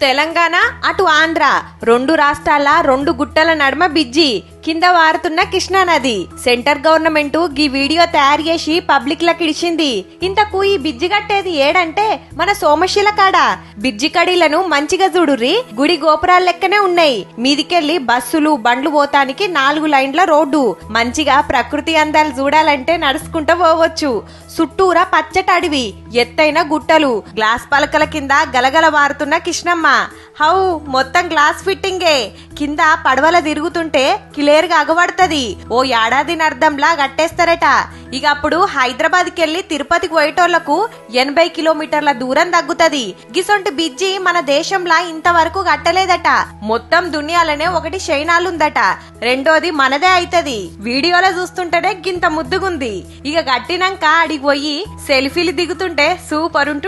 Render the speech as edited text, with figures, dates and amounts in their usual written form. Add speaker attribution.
Speaker 1: తెలంగాణ అటు ఆంధ్ర రెండు రాష్ట్రాల రెండు గుట్టల నడుమ బిజ్జి కింద వారుతున్న కృష్ణా నది. సెంటర్ గవర్నమెంట్ గీ వీడియో తయారు చేసి పబ్లిక్ లకి ఇచ్చింది. ఇంతకు ఈ బిజ్జి కట్టేది ఏడంటే మన సోమశిల కాడ. బిజ్జి కడీలను మంచిగా చూడుర్రి, గుడి గోపురాల లెక్కనే ఉన్నాయి. మీదికెళ్లి బస్సులు బండ్లు పోతానికి 4 లైన్ల రోడ్డు. మంచిగా ప్రకృతి అందాలు చూడాలంటే నడుచుకుంటూ పోవచ్చు. చుట్టూరా పచ్చటి అడవి, ఎత్తైన గుట్టలు, గ్లాస్ పలకల కింద గలగల వారుతున్న కృష్ణమ్మ. హౌ మొత్తం గ్లాస్ ఫిట్టింగే. కింద పడవల తిరుగుతుంటే క్లియర్ గా అగబడుతుంది. ఓ ఏడాదిని అర్థంలా కట్టేస్తారట. ఇక అప్పుడు హైదరాబాద్ కెళ్లి తిరుపతికి పోయేటోళ్లకు 80 కిలోమీటర్ల దూరం తగ్గుతుంది. గిసొంటి బిజ్జి మన దేశంలా ఇంతవరకు కట్టలేదట. మొత్తం దునియాలనే ఒకటి చైనాలుందట, రెండోది మనదే అయితది. వీడియోలో చూస్తుంటేనే గింత ముద్దుగుంది. ఇక కట్టినాక అడిగి పోయి సెల్ఫీలు దిగుతుంటే సూపర్ ఉంటుంది.